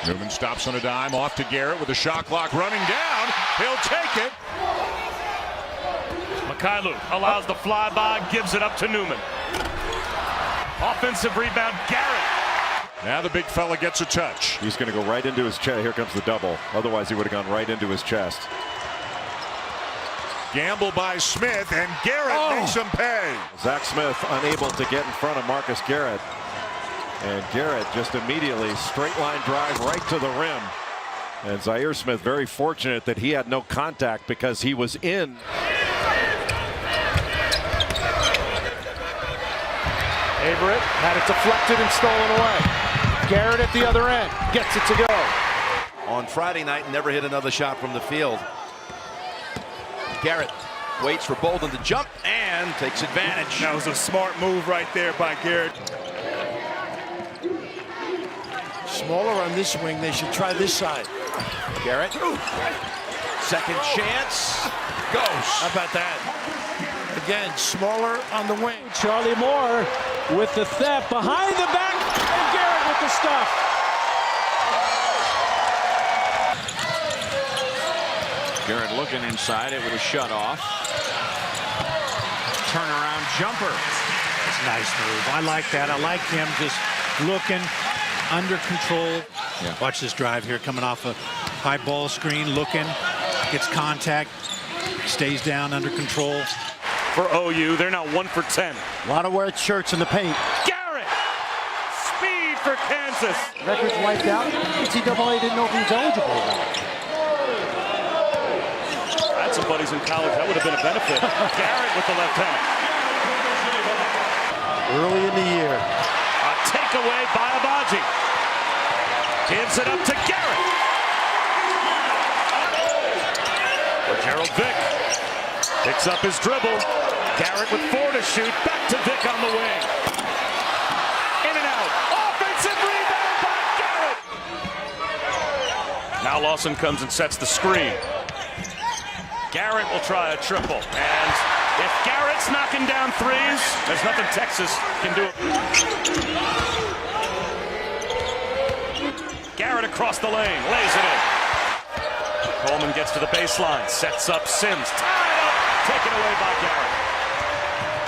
Newman stops on a dime, off to Garrett with a shot clock running down. He'll take it. Mikhailuk allows the flyby, gives it up to Newman. Offensive rebound, Garrett. Now the big fella gets a touch. He's going to go right into his chest. Here comes the double. Otherwise, he would have gone right into his chest. Gamble by Smith, and Garrett makes him pay. Zach Smith unable to get in front of Marcus Garrett. And Garrett just immediately straight line drive right to the rim. And Zaire Smith very fortunate that he had no contact because he was in. Everett had it deflected and stolen away. Garrett at the other end gets it to go. On Friday night, never hit another shot from the field. Garrett waits for Bolden to jump and takes advantage. That was a smart move right there by Garrett. Smaller on this wing, they should try this side. Garrett, second chance, goes. How about that? Again, smaller on the wing. Charlie Moore with the theft behind the back, and Garrett with the stuff. Garrett looking inside, it with a shut off. Turnaround jumper. That's a nice move. I like that. I like him just looking under control. Yeah. Watch this drive here coming off a high ball screen, looking, gets contact, stays down under control. For OU, they're now 1 for 10. A lot of wear shirts in the paint. Garrett! Speed for Kansas. Records wiped out. NCAA didn't know if he was eligible. I had some buddies in college. That would have been a benefit. Garrett with the left hand. Early in the year. A takeaway by Abaji. Gives it up to Garrett. For Gerald Vick. Picks up his dribble. Garrett with 4 to shoot. Back to Vick on the wing. In and out. Offensive rebound by Garrett. Now Lawson comes and sets the screen. Garrett will try a triple. And if Garrett's knocking down threes, there's nothing Texas can do. Garrett across the lane. Lays it in. Coleman gets to the baseline. Sets up Sims. Tied up. Taken away by Garrett.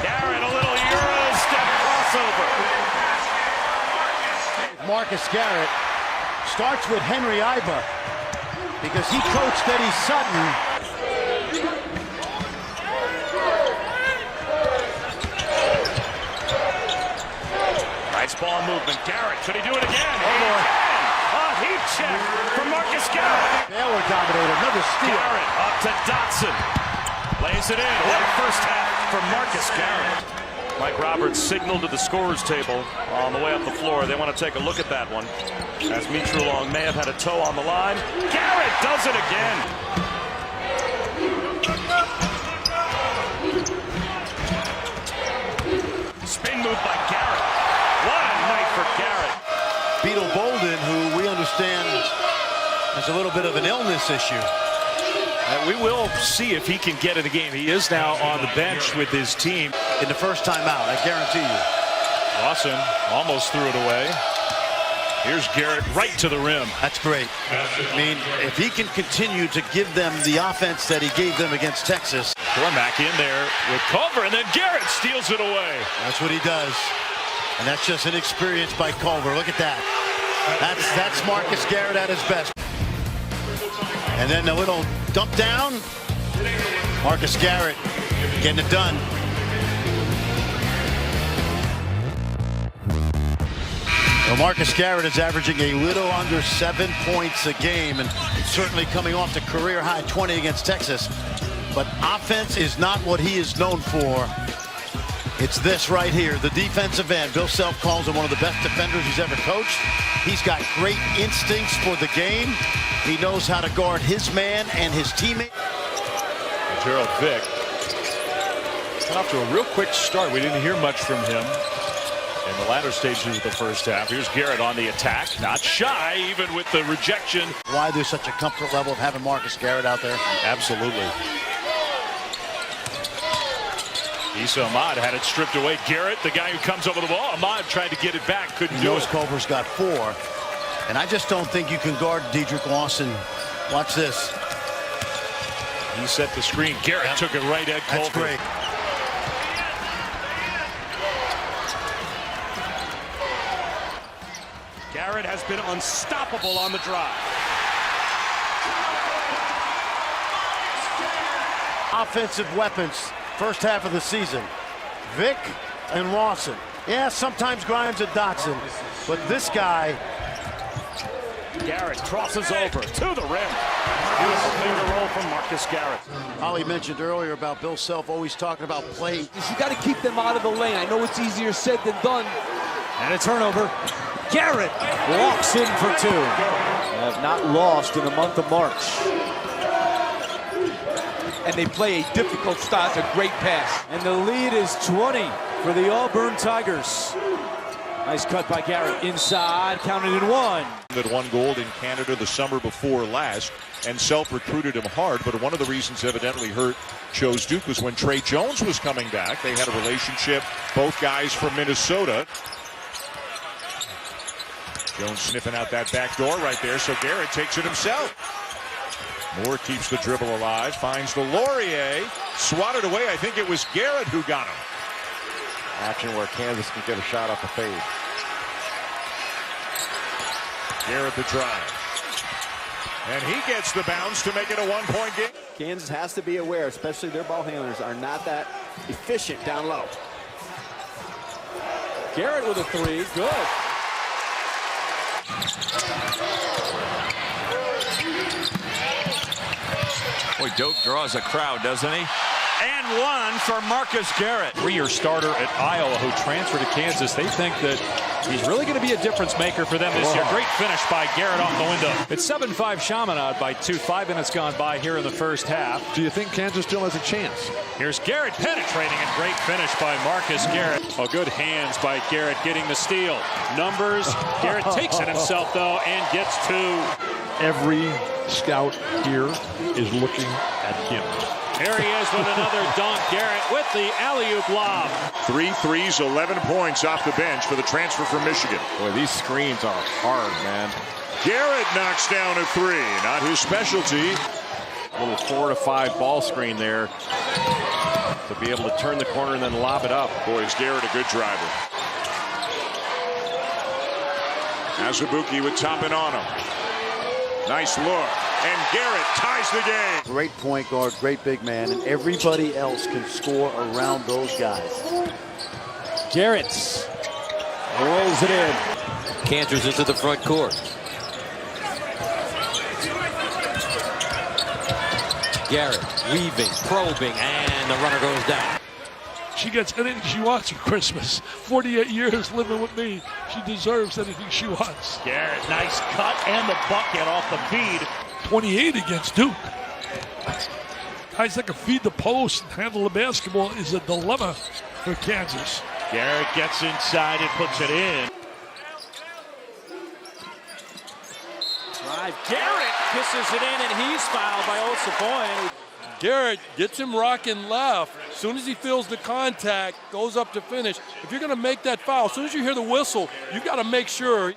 Garrett, a little Euro step crossover. Marcus Garrett starts with Henry Iba because he coached Eddie Sutton. Nice ball movement. Garrett, could he do it again? Oh, boy. A heat check from Marcus Garrett. Baylor dominated. Another steal. Garrett up to Dotson. Lays it in. What a first half from Marcus Garrett. Mike Roberts signaled to the scorer's table on the way up the floor. They want to take a look at that one. As Mitrulong may have had a toe on the line. Garrett does it again. Spin move by Garrett. What a night for Garrett. Beetle Bolden, who we understand has a little bit of an illness issue. We will see if he can get in the game. He is now on the bench with his team. In the first time out, I guarantee you. Lawson almost threw it away. Here's Garrett right to the rim. That's great. I mean, if he can continue to give them the offense that he gave them against Texas. Cormac in there with Culver, and then Garrett steals it away. That's what he does. And that's just inexperience by Culver. Look at that. That's Marcus Garrett at his best. And then a little dump down. Marcus Garrett getting it done. Well, Marcus Garrett is averaging a little under 7 points a game, and certainly coming off the career high 20 against Texas. But offense is not what he is known for. It's this right here, the defensive end. Bill Self calls him one of the best defenders he's ever coached. He's got great instincts for the game. He knows how to guard his man and his teammate. Gerald Vick got off to a real quick start. We didn't hear much from him in the latter stages of the first half. Here's Garrett on the attack, not shy even with the rejection. Why there's such a comfort level of having Marcus Garrett out there? Absolutely. Issa Ahmad had it stripped away. Garrett, the guy who comes over the ball. Ahmad tried to get it back, couldn't do it. Culver's got 4. And I just don't think you can guard Dedrick Lawson. Watch this. He set the screen. Garrett took it right at Culver. That's great. Garrett has been unstoppable on the drive. Offensive weapons, first half of the season. Vic and Lawson. Yeah, sometimes Grimes and Dotson, but this guy. Garrett crosses over to the rim. Beautiful finger roll from Marcus Garrett. Ollie mentioned earlier about Bill Self always talking about play. You got to keep them out of the lane. I know it's easier said than done. And a turnover. Garrett walks in for two. Have not lost in the month of March. And they play a difficult start, a great pass. And the lead is 20 for the Auburn Tigers. Nice cut by Garrett inside, counted in one. That won gold in Canada the summer before last, and Self recruited him hard, but one of the reasons evidently Hurt chose Duke was when Trey Jones was coming back. They had a relationship, both guys from Minnesota. Jones sniffing out that back door right there, so Garrett takes it himself. Moore keeps the dribble alive, finds the Laurier, swatted away. I think it was Garrett who got him. Action where Kansas can get a shot off the fade. Garrett the drive. And he gets the bounce to make it a one-point game. Kansas has to be aware, especially their ball handlers are not that efficient down low. Garrett with a three, good. Boy, Doak draws a crowd, doesn't he? And one for Marcus Garrett. Three-year starter at Iowa who transferred to Kansas. They think that he's really going to be a difference maker for them this year. Great finish by Garrett off the window. It's 7-5 Chaminade by 2. 5 minutes gone by here in the first half. Do you think Kansas still has a chance? Here's Garrett penetrating, and great finish by Marcus Garrett. Oh, good hands by Garrett getting the steal. Numbers. Garrett takes it himself, though, and gets two. Every scout here is looking at him. Here he is with another dunk. Garrett with the alley-oop lob. 3 threes, 11 points off the bench for the transfer from Michigan. Boy, these screens are hard, man. Garrett knocks down a 3, not his specialty. A little 4 to 5 ball screen there to be able to turn the corner and then lob it up. Boy, is Garrett a good driver. Azubuike with Toppin on him. Nice look. And Garrett ties the game. Great point guard, great big man, and everybody else can score around those guys. Garrett rolls it in. Canters into the front court. Garrett weaving, probing, and the runner goes down. She gets anything she wants for Christmas. 48 years living with me. She deserves anything she wants. Garrett, nice cut and the bucket off the feed. 28 against Duke. Guys that can feed the post and handle the basketball is a dilemma for Kansas. Garrett gets inside and puts it in. Drive. Garrett kisses it in, and he's fouled by Osapoin. Garrett gets him rocking left. As soon as he feels the contact, goes up to finish. If you're going to make that foul, as soon as you hear the whistle, you got to make sure.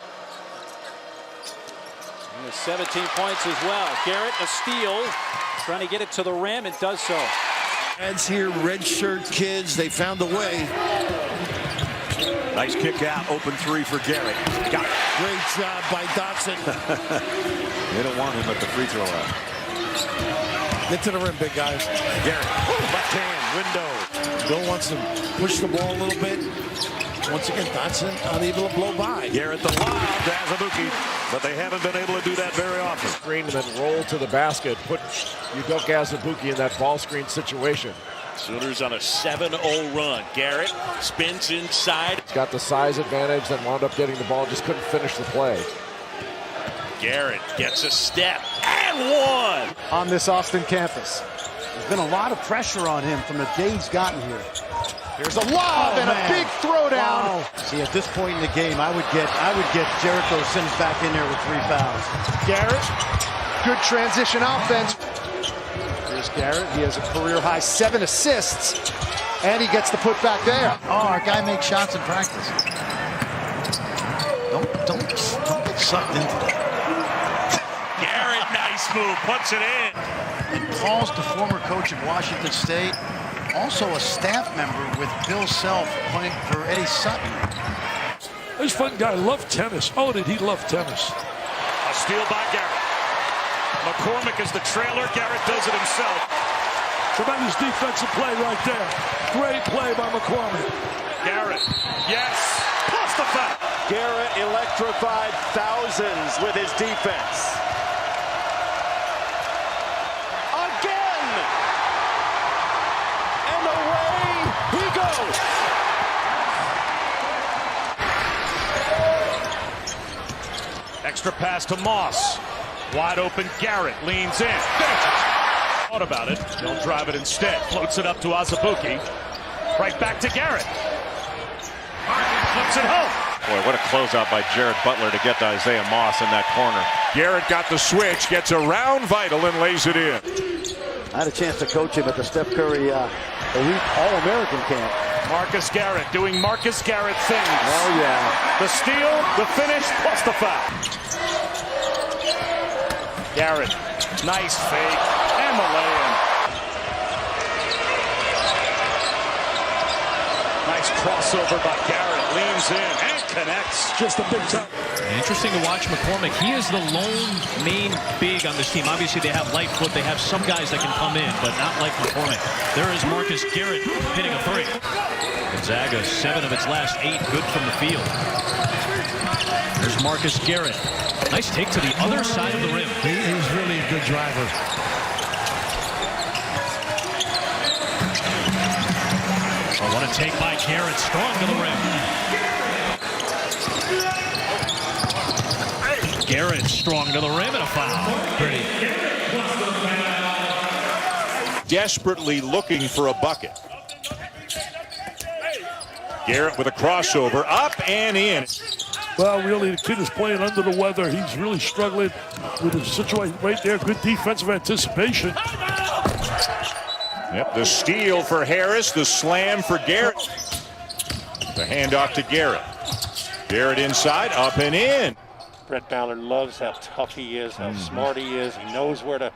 17 points as well. Garrett a steal, trying to get it to the rim, and does so. Fans here, redshirt kids, they found a way. Nice kick out, open 3 for Garrett. Got it. Great job by Dotson. They don't want him at the free throw line. Get to the rim, big guys. Garrett, left hand, window. Bill wants to push the ball a little bit. Once again, Dotson unable to blow by. Garrett the lob to Azubuike, but they haven't been able to do that very often. Screen and then roll to the basket. Put Udoka Azubuike in that ball screen situation. Sooners on a 7-0 run. Garrett spins inside. He's got the size advantage, then wound up getting the ball, just couldn't finish the play. Garrett gets a step and one. On this Austin campus, there's been a lot of pressure on him from the day he's gotten here. Here's a lob and a big throwdown. Wow. See, at this point in the game, I would get Jericho Sims back in there with 3 fouls. Garrett, good transition offense. Here's Garrett. He has a career-high 7 assists, and he gets the put back there. Oh, our guy makes shots in practice. Don't get Sutton. Garrett, nice move, puts it in. And Paul's the former coach at Washington State, also a staff member with Bill Self playing for Eddie Sutton. This fun guy loved tennis. Oh, did he love tennis? A steal by Garrett. McCormick is the trailer. Garrett does it himself. Tremendous defensive play right there. Great play by McCormick. Garrett, yes, plus the foul. Garrett electrified thousands with his defense. Again! And away he goes! Extra pass to Moss. Wide open, Garrett leans in. Finishes. Thought about it. They'll drive it instead. Floats it up to Azubuike. Right back to Garrett. Flips it home. Boy, what a closeout by Jared Butler to get to Isaiah Moss in that corner. Garrett got the switch, gets around Vital and lays it in. I had a chance to coach him at the Steph Curry Elite All-American camp. Marcus Garrett doing Marcus Garrett things. Oh, yeah. The steal, the finish, plus the foul. Garrett, nice fake, and the lay-in. Nice crossover by Garrett, leans in and connects. Just a big time. Interesting to watch McCormick. He is the lone main big on this team. Obviously, they have Lightfoot. They have some guys that can come in, but not like McCormick. There is Marcus Garrett hitting a three. Gonzaga, 7 of its last 8 good from the field. There's Marcus Garrett. Nice take to the other side of the rim. He's really a good driver. Oh, what a take by Garrett. Strong to the rim. Garrett strong to the rim and a foul. Pretty. Desperately looking for a bucket. Garrett with a crossover, up and in. Well, really, the kid is playing under the weather. He's really struggling with the situation right there. Good defensive anticipation. Yep, the steal for Harris, the slam for Garrett. The handoff to Garrett. Garrett inside, up and in. Brett Ballard loves how tough he is, how smart he is. He knows where to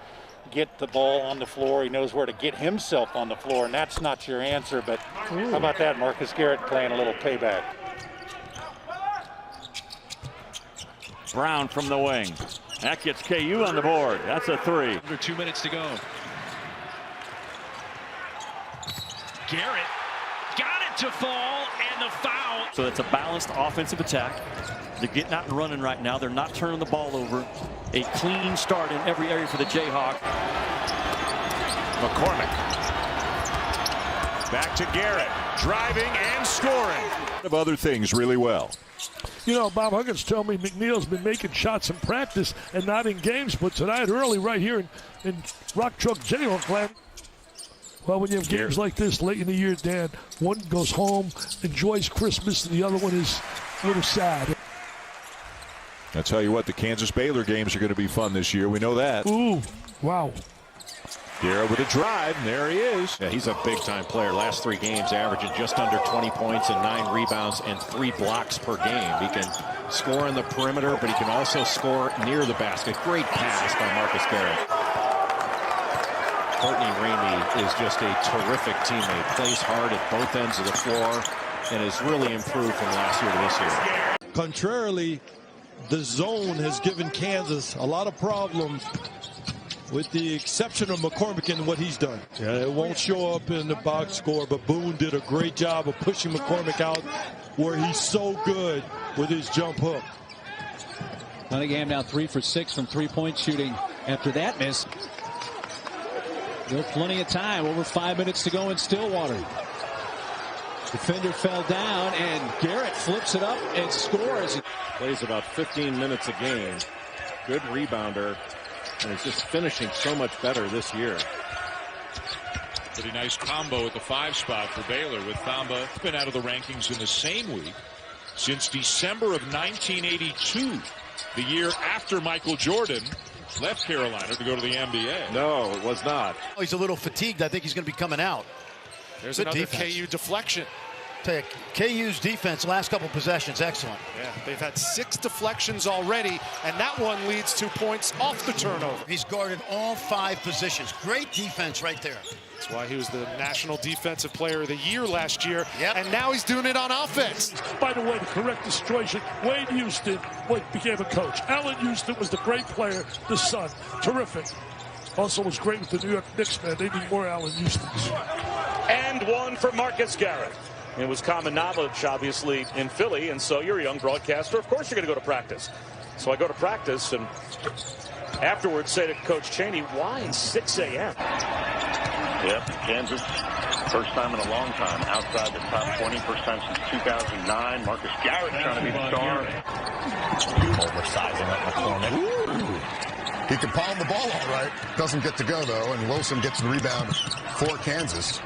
get the ball on the floor. He knows where to get himself on the floor, and that's not your answer. But how about that, Marcus Garrett playing a little payback. Brown from the wing. That gets KU on the board. That's a 3. Under 2 minutes to go. Garrett got it to fall, and the foul. So it's a balanced offensive attack. They're getting out and running right now. They're not turning the ball over. A clean start in every area for the Jayhawks. McCormick. Back to Garrett. Driving and scoring. Of other things really well. You know, Bob Huggins told me McNeil's been making shots in practice and not in games, but tonight early right here in Rock Truck Jayhawk land. Well, when you have games like this late in the year, Dan, one goes home, enjoys Christmas, and the other one is a little sad. I tell you what, the Kansas-Baylor games are going to be fun this year. We know that. Ooh, wow. Garrett with a drive, and there he is. Yeah, he's a big-time player. Last 3 games averaging just under 20 points and 9 rebounds and 3 blocks per game. He can score on the perimeter, but he can also score near the basket. Great pass by Marcus Garrett. Courtney Ramey is just a terrific teammate. Plays hard at both ends of the floor and has really improved from last year to this year. Contrarily, the zone has given Kansas a lot of problems, with the exception of McCormick and what he's done. Yeah, it won't show up in the box score, but Boone did a great job of pushing McCormick out where he's so good with his jump hook. Cunningham now 3 for 6 from three-point shooting after that miss. Still plenty of time, over 5 minutes to go in Stillwater. Defender fell down, and Garrett flips it up and scores. Plays about 15 minutes a game. Good rebounder, and is just finishing so much better this year. Pretty nice combo at the 5 spot for Baylor, with Thamba been out of the rankings in the same week since December of 1982, the year after Michael Jordan left Carolina to go to the NBA. No, it was not. He's a little fatigued. I think he's going to be coming out. There's Good another defense. KU deflection. Tell you, KU's defense last couple possessions, excellent. Yeah, they've had 6 deflections already, and that one leads to points off the turnover. He's guarded all 5 positions. Great defense right there. That's why he was the National Defensive Player of the Year last year, yep. And now he's doing it on offense. By the way, to correct the situation, Wayne Houston became a coach. Allen Houston was the great player, the son. Terrific. Also was great with the New York Knicks, man. They need more Allen Houstons. And one for Marcus Garrett. It was common knowledge, obviously, in Philly, and so you're a young broadcaster. Of course you're going to go to practice. So I go to practice, and afterwards say to Coach Chaney, why at 6 a.m.? Yep, Kansas, first time in a long time outside the top 20% since 2009. Marcus Garrett trying to be the star. Oversizing up McCormick. He can palm the ball all right. Doesn't get to go, though, and Wilson gets the rebound for Kansas.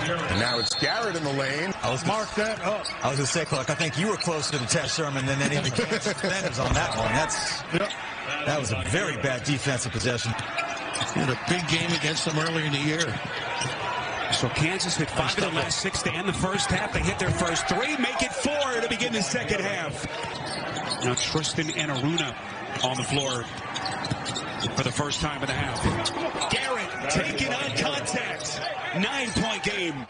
And now it's Garrett in the lane. Mark that up. I was going to say, Clark, I think you were closer to the Tess Sherman than any of the Kansas defenders on that one. That was a very bad defensive possession. He had a big game against them earlier in the year. So Kansas hit 5 of the last 6 to end the first half. They hit their first 3, make it 4 to begin the second half. Now Tristan and Aruna on the floor for the first time in the half. Garrett taking on contact. 9-point game.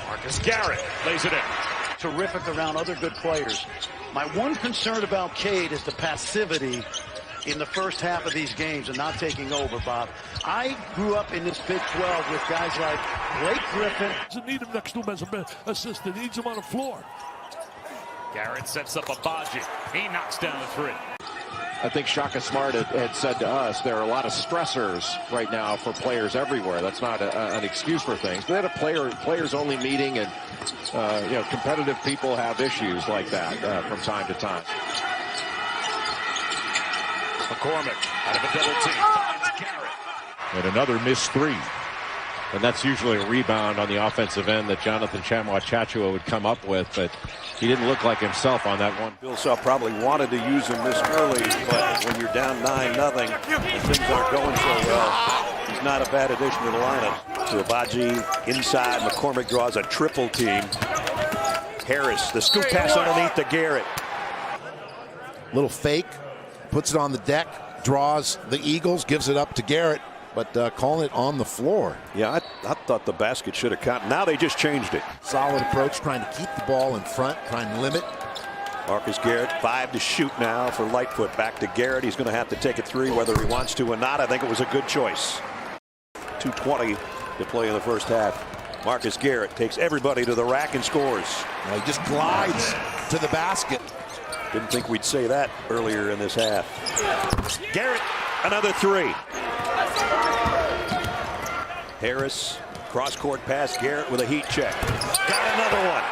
Marcus Garrett lays it in. Terrific around other good players. My one concern about Cade is the passivity in the first half of these games and not taking over, Bob. I grew up in this Big 12 with guys like Blake Griffin. Doesn't need him next to him as an assistant. Needs him on the floor. Garrett sets up a Baji. He knocks down the 3. I think Shaka Smart had said to us there are a lot of stressors right now for players everywhere. That's not an excuse for things. They had a players-only meeting, and competitive people have issues like that from time to time. McCormick out of a double team finds Garrett. And another missed 3. And that's usually a rebound on the offensive end that Jonathan Chachua would come up with, but he didn't look like himself on that one. Bill Self probably wanted to use him this early, but when you're down 9-0 and things aren't going so well, he's not a bad addition to the lineup. To Abaji inside, McCormick draws a triple team. Harris, the scoop pass underneath to Garrett. Little fake, puts it on the deck, draws the Eagles, gives it up to Garrett, but calling it on the floor. Yeah, I thought the basket should have counted. Now they just changed it. Solid approach, trying to keep the ball in front, trying to limit. Marcus Garrett, 5 to shoot now for Lightfoot. Back to Garrett. He's going to have to take a 3 whether he wants to or not. I think it was a good choice. 2:20 to play in the first half. Marcus Garrett takes everybody to the rack and scores. Well, he just glides to the basket. Didn't think we'd say that earlier in this half. Garrett, another 3. Harris, cross-court pass, Garrett with a heat check. Got another one.